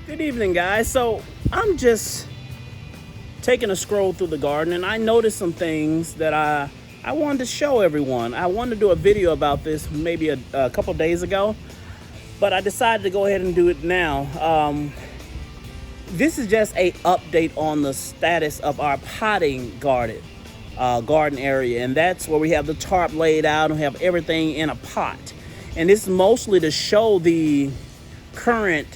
Good evening, guys. So I'm just taking a scroll through the garden, and I noticed some things that I wanted to show everyone. I wanted to do a video about this maybe a couple days ago, but I decided to go ahead and do it now. This is just a update on the status of our potting garden area, and that's where we have the tarp laid out and we have everything in a pot. And this is mostly to show the current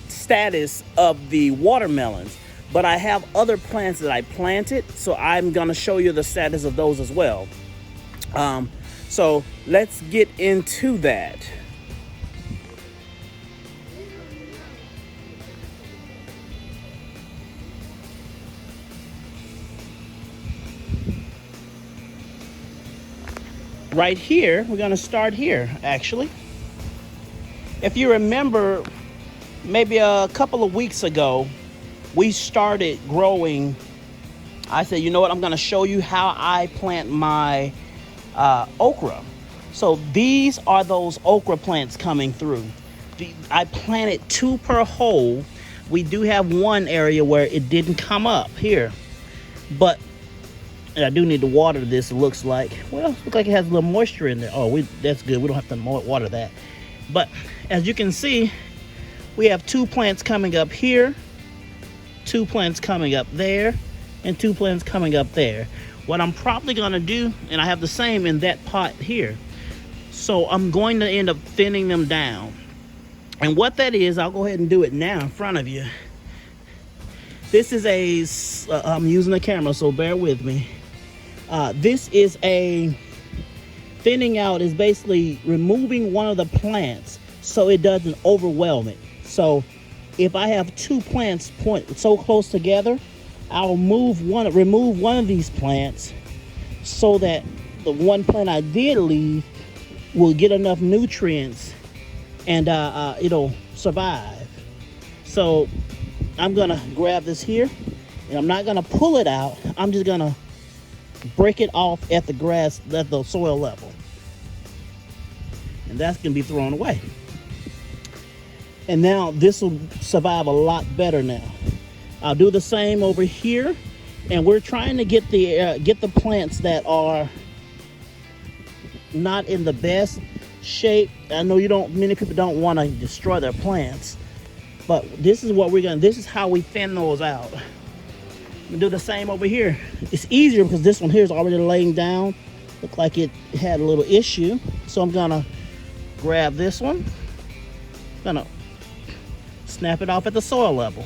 status of the watermelons, but I have other plants that I planted, so I'm gonna show you the status of those as well. So let's get into that. Right here, we're gonna start here actually. If you remember, maybe a couple of weeks ago, we started growing. I said, you know what, I'm gonna show you how I plant my okra. So these are those okra plants coming through. I planted 2 per hole. We do have one area where it didn't come up here, but I do need to water this. It looks like, well, it looks like it has a little moisture in there. Oh, that's good. We don't have to water that. But as you can see, we have 2 plants coming up here, 2 plants coming up there, and 2 plants coming up there. What I'm probably gonna do, and I have the same in that pot here, so I'm going to end up thinning them down. And what that is, I'll go ahead and do it now in front of you. This is I'm using a camera, so bear with me. This is a thinning out, is basically removing one of the plants so it doesn't overwhelm it. So if I have 2 plants point so close together, I'll remove one of these plants so that the one plant I did leave will get enough nutrients and it'll survive. So I'm gonna grab this here, and I'm not gonna pull it out. I'm just gonna break it off at the soil level, and that's gonna be thrown away. And now this will survive a lot better now. I'll do the same over here, and we're trying to get the plants that are not in the best shape. I know many people don't want to destroy their plants, but this is how we thin those out. I'm gonna do the same over here. It's easier because this one here is already laying down. Look like it had a little issue. So I'm gonna grab this one. Gonna snap it off at the soil level.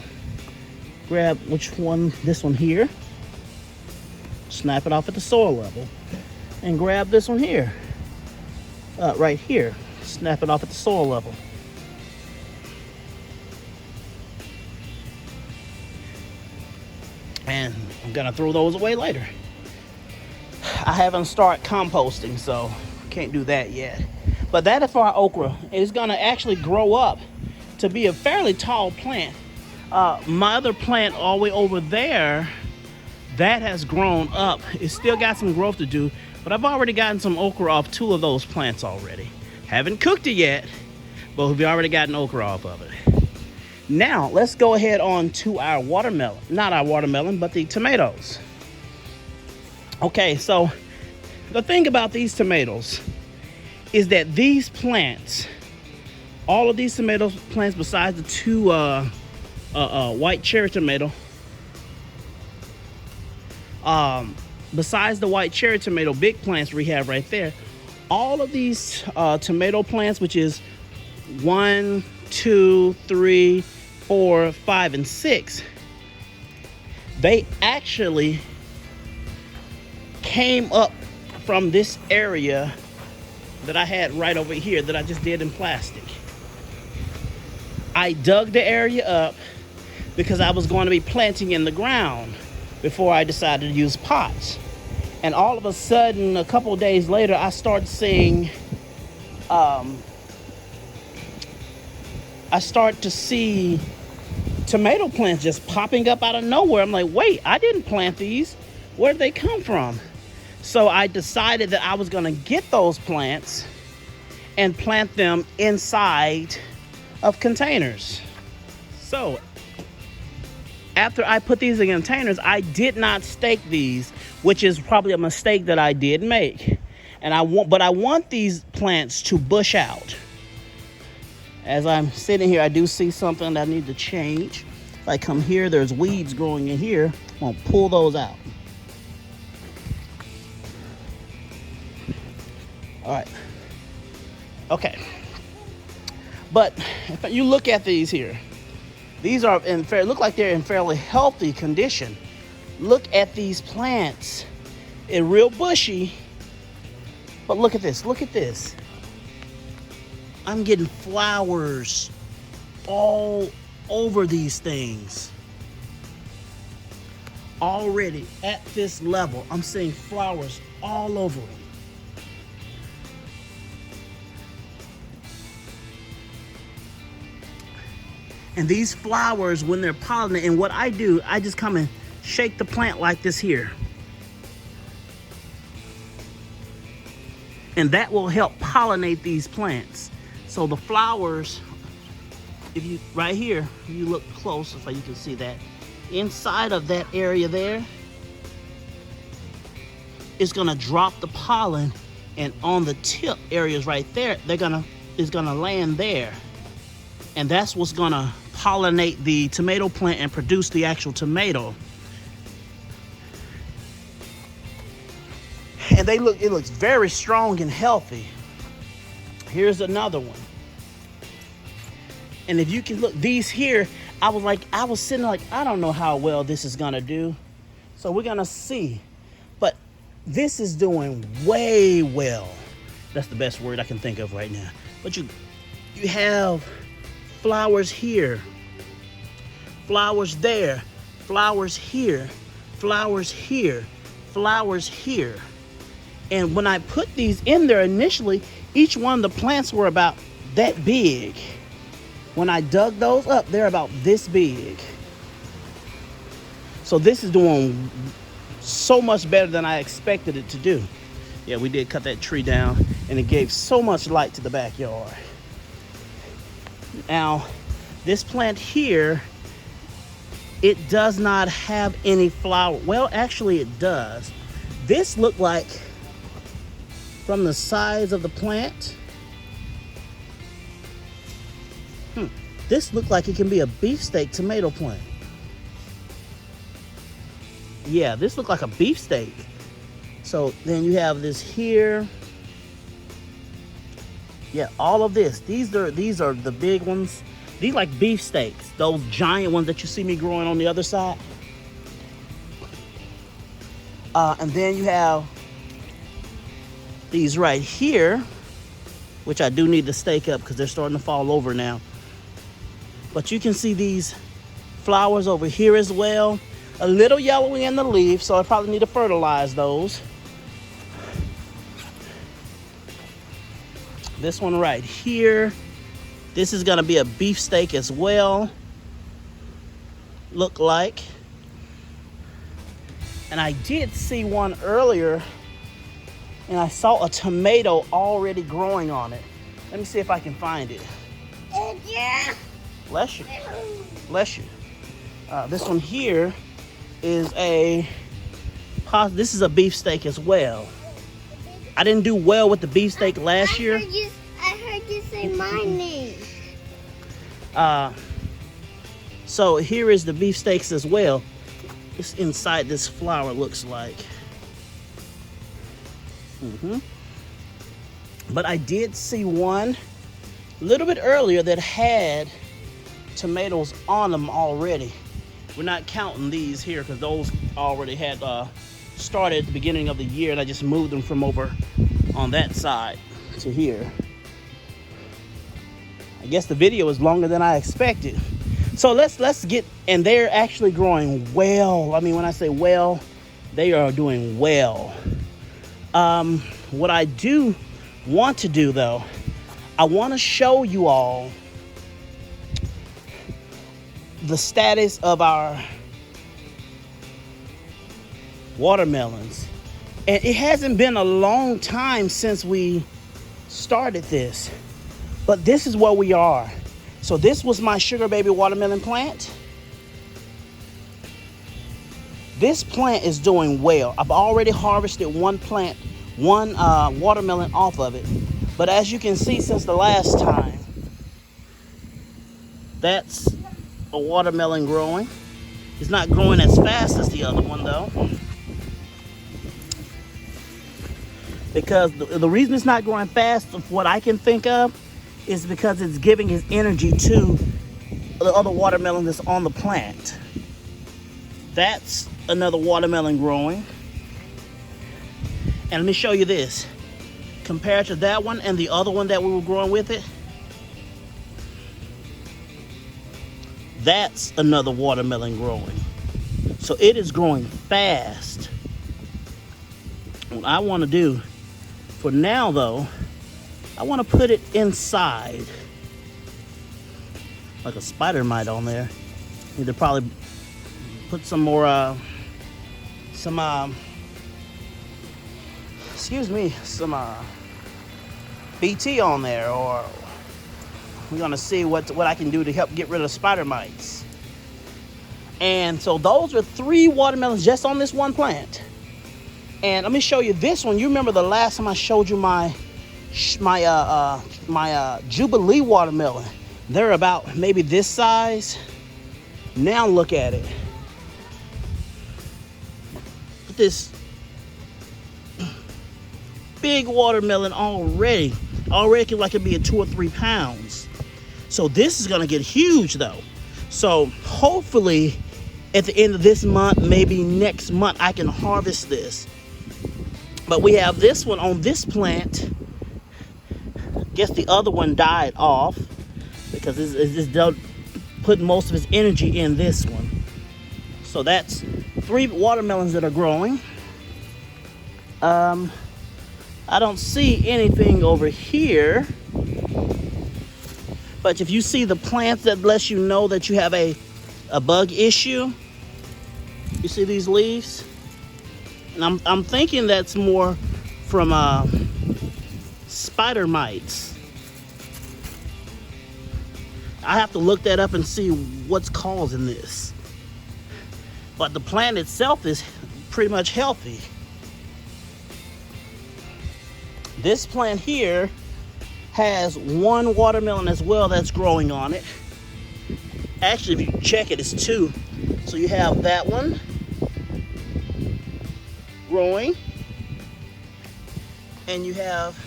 Grab this one here. Snap it off at the soil level. And grab this one here. Right here. Snap it off at the soil level. And I'm gonna throw those away later. I haven't started composting, so can't do that yet. But that is for our okra. It's gonna actually grow up to be a fairly tall plant. My other plant all the way over there, that has grown up. It's still got some growth to do, but I've already gotten some okra off 2 of those plants already. Haven't cooked it yet, but we've already gotten okra off of it. Now, let's go ahead on to our watermelon. Not our watermelon, but the tomatoes. Okay, so the thing about these tomatoes is that these plants, all of these tomato plants besides the 2 white cherry tomato, besides the white cherry tomato big plants we have right there, all of these tomato plants, which is 1, 2, 3, 4, 5, and 6, they actually came up from this area that I had right over here that I just did in plastic. I dug the area up because I was going to be planting in the ground before I decided to use pots. And all of a sudden, a couple of days later, I started seeing to see tomato plants just popping up out of nowhere. I'm like, wait, I didn't plant these. Where did they come from? So I decided that I was gonna get those plants and plant them inside of containers. So after I put these in containers, I did not stake these, which is probably a mistake that I did make. And I want these plants to bush out. As I'm sitting here, I do see something that I need to change. If I come here, there's weeds growing in here. I'm gonna pull those out. All right. Okay. But if you look at these here, these are look like they're in fairly healthy condition. Look at these plants. It's real bushy. But look at this. Look at this. I'm getting flowers all over these things. Already at this level, I'm seeing flowers all over them. And these flowers, when they're pollinated, and what I do, I just come and shake the plant like this here. And that will help pollinate these plants. So the flowers, if you, right here, you look close, so you can see that. Inside of that area there, it's gonna drop the pollen, and on the tip areas right there, it's gonna land there. And that's what's gonna pollinate the tomato plant and produce the actual tomato. And it looks very strong and healthy. Here's another one. And if you can look, these here, I was sitting like, I don't know how well this is gonna do. So we're gonna see. But this is doing way well. That's the best word I can think of right now. But you have flowers here, flowers there, flowers here, flowers here, flowers here. And when I put these in there initially, each one of the plants were about that big. When I dug those up, they're about this big. So this is doing so much better than I expected it to do. Yeah, we did cut that tree down, and it gave so much light to the backyard. Now, this plant here, it does not have any flower. Well, actually it does. This looked like, from the size of the plant, this looked like it can be a beefsteak tomato plant. Yeah, this looked like a beefsteak. So then you have this here. Yeah, all of this. These are the big ones. These like beefsteaks, those giant ones that you see me growing on the other side. And then you have these right here, which I do need to stake up because they're starting to fall over now. But you can see these flowers over here as well. A little yellowing in the leaf, so I probably need to fertilize those. This one right here, this is gonna be a beefsteak as well, look like. And I did see one earlier, and I saw a tomato already growing on it. Let me see if I can find it. Bless you. Bless you. This one here is this is a beefsteak as well. I didn't do well with the beefsteak last year. I heard you say my name. So here is the beefsteaks as well. It's inside this flower, looks like. But I did see one a little bit earlier that had tomatoes on them already. We're not counting these here because those already had started at the beginning of the year, and I just moved them from over on that side to here. I guess the video is longer than I expected. So let's get, and they're actually growing well. I mean, when I say well, they are doing well. What I do want to do though, I want to show you all the status of our watermelons. And it hasn't been a long time since we started this, but this is where we are. So this was my sugar baby watermelon plant. This plant is doing well. I've already harvested one watermelon off of it. But as you can see, since the last time, that's a watermelon growing. It's not growing as fast as the other one though. Because the reason it's not growing fast, of what I can think of, is because it's giving its energy to the other watermelon that's on the plant. That's another watermelon growing. And let me show you this. Compared to that one and the other one that we were growing with it, that's another watermelon growing. So it is growing fast. What I want to do for now though, I want to put it inside. Like a spider mite on there. Need to probably put some more some BT on there, or we're gonna see what I can do to help get rid of spider mites. And so those are 3 watermelons just on this one plant. And let me show you this one. You remember the last time I showed you my Jubilee watermelon? They're about maybe this size. Now look at it. This big watermelon already like it'd be a 2 or 3 pounds. So this is gonna get huge though. So hopefully at the end of this month, maybe next month, I can harvest this. But we have this one on this plant. Guess the other one died off because it's putting most of its energy in this one. So that's 3 watermelons that are growing. I don't see anything over here. But if you see the plants, that lets you know that you have a bug issue. You see these leaves? And I'm thinking that's more from spider mites. I have to look that up and see what's causing this. But the plant itself is pretty much healthy. This plant here has 1 watermelon as well that's growing on it. Actually, if you check it, it's 2. So you have that one growing, and you have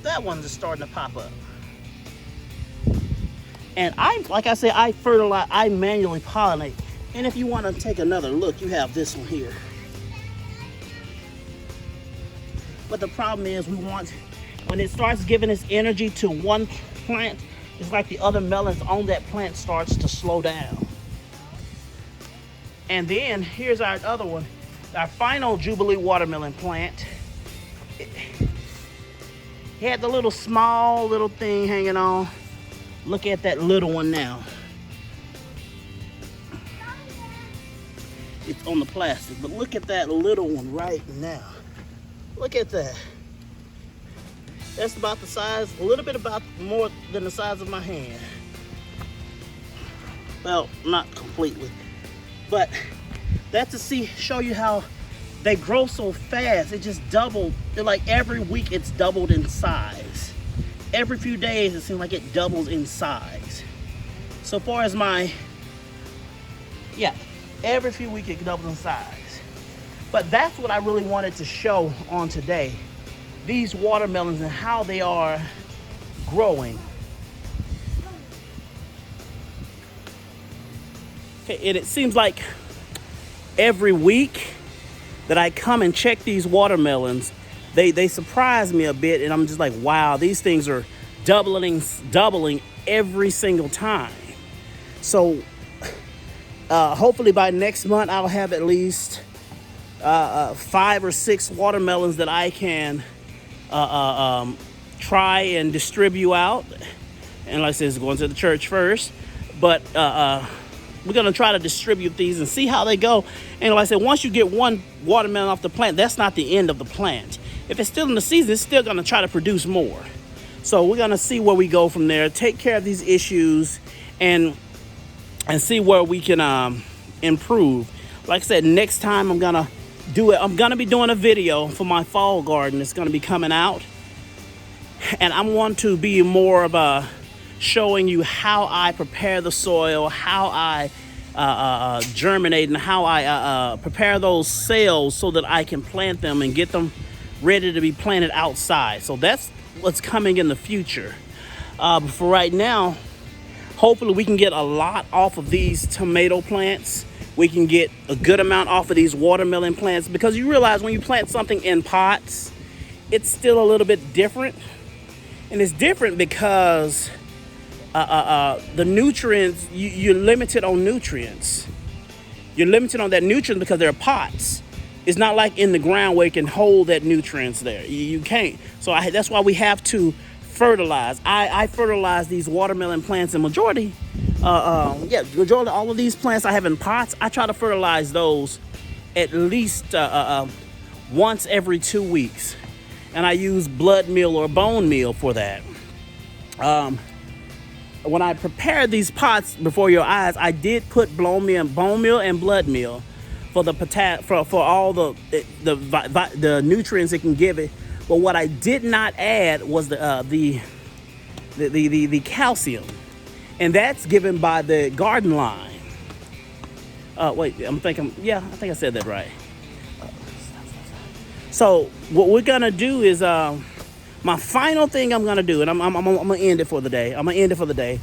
that one that's starting to pop up. And like I said, I fertilize, I manually pollinate. And if you want to take another look, you have this one here. But the problem is when it starts giving its energy to one plant, it's like the other melons on that plant starts to slow down. And then here's our other one, our final Jubilee watermelon plant. It had the small little thing hanging on. Look at that little one now. It's on the plastic, but look at that little one right now. Look at that. That's about the size, a little bit about more than the size of my hand. Well, not completely, but that's to show you how they grow so fast. It just doubled. They're like every week it's doubled in size. Every few days it seems like it doubles in size. So far as every few weeks it doubles in size. But that's what I really wanted to show on today. These watermelons and how they are growing. Okay, and it seems like every week that I come and check these watermelons, they surprise me a bit, and I'm just like, wow, these things are doubling every single time. So hopefully by next month I'll have at least 5 or 6 watermelons that I can try and distribute out. And like I said, it's going to the church first, but we're going to try to distribute these and see how they go. And like I said, once you get one watermelon off the plant, that's not the end of the plant. If it's still in the season, it's still going to try to produce more. So we're gonna see where we go from there. Take care of these issues, and see where we can improve. Like I said, next time I'm gonna be doing a video for my fall garden. It's gonna be coming out, and I want to be more of a showing you how I prepare the soil, how I germinate, and how I prepare those cells so that I can plant them and get them ready to be planted outside. So that's what's coming in the future. But for right now, hopefully we can get a lot off of these tomato plants. We can get a good amount off of these watermelon plants, because you realize when you plant something in pots, it's still a little bit different. And it's different because the nutrients, you're limited on nutrients. You're limited on that nutrient because they're pots. It's not like in the ground where you can hold that nutrients there. You can't. So that's why we have to fertilize. I fertilize these watermelon plants, and majority all of these plants I have in pots, I try to fertilize those at least once every 2 weeks. And I use blood meal or bone meal for that. When I prepared these pots before your eyes, I did put bone meal and blood meal for the for all the nutrients it can give it. But what I did not add was the calcium, and that's given by the Garden Line. Wait, I think I said that right. So what we're gonna do is my final thing I'm gonna do, and I'm gonna end it for the day.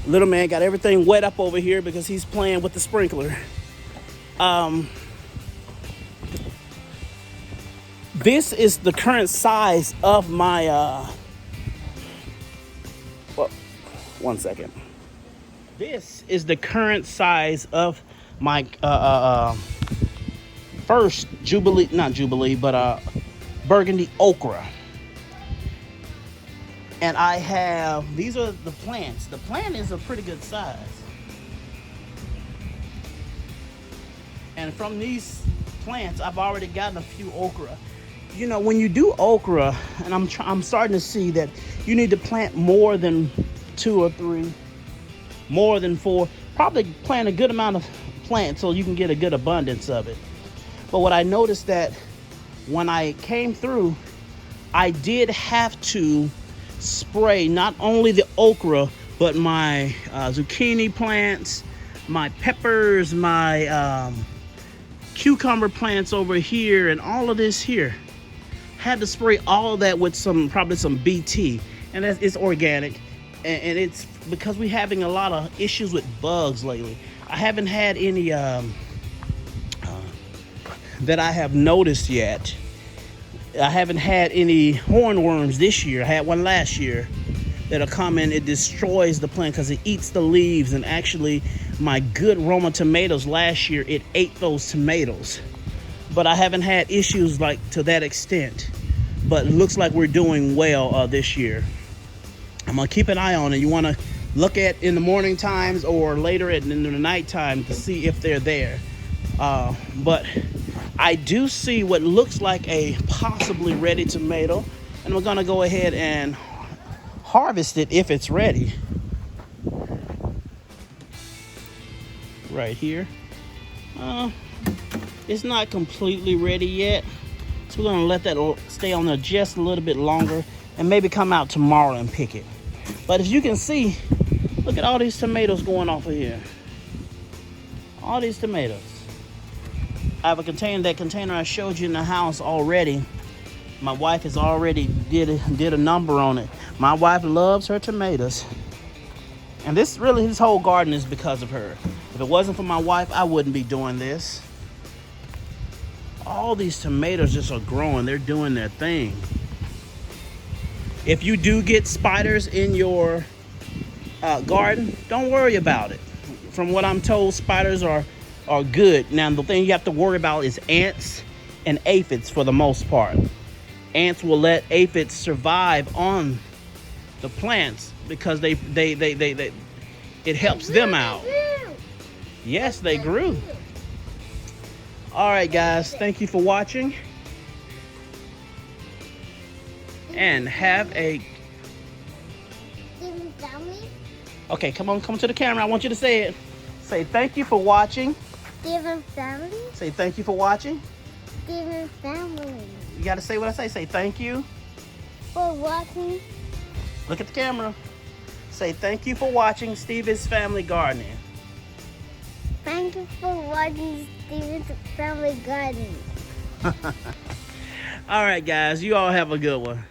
Little man got everything wet up over here because he's playing with the sprinkler. This is the current size of my, one second. This is the current size of my first burgundy okra. And I have, these are the plants. The plant is a pretty good size. And from these plants, I've already gotten a few okra. You know, when you do okra, and I'm starting to see that you need to plant more than 2 or 3, more than 4. Probably plant a good amount of plants so you can get a good abundance of it. But what I noticed that when I came through, I did have to spray not only the okra, but my zucchini plants, my peppers, my cucumber plants over here, and all of this here. Had to spray all of that with probably some BT, and it's organic, and it's because we're having a lot of issues with bugs lately. I haven't had any that I have noticed yet. I haven't had any hornworms this year. I had one last year that'll come in. It destroys the plant because it eats the leaves. And actually, my good Roma tomatoes last year, it ate those tomatoes. But I haven't had issues like to that extent. But it looks like we're doing well this year. I'm gonna keep an eye on it. You want to look at in the morning times or later in the night time to see if they're there. But I do see what looks like a possibly ready tomato, and we're gonna go ahead and harvest it if it's ready. Right here. It's not completely ready yet, so we're gonna let that stay on there just a little bit longer and maybe come out tomorrow and pick it. But as you can see, look at all these tomatoes going off of here. All these tomatoes. I have a container, that container I showed you in the house already. My wife has already did a number on it. My wife loves her tomatoes. And this whole garden is because of her. If it wasn't for my wife, I wouldn't be doing this. All these tomatoes just are growing. They're doing their thing. If you do get spiders in your garden, don't worry about it. From what I'm told, spiders are good. Now, the thing you have to worry about is ants and aphids for the most part. Ants will let aphids survive on the plants because it helps them out. Yes, they grew. All right, guys, thank you for watching. And have a Steven Family. Okay, come to the camera. I want you to say it. Say thank you for watching. Steven Family. Say thank you for watching. Steven Family. You got to say what I say. Say thank you. For watching. Look at the camera. Say thank you for watching Steven's Family Gardening. Thank you for watching Steven's Family Garden. All right, guys. You all have a good one.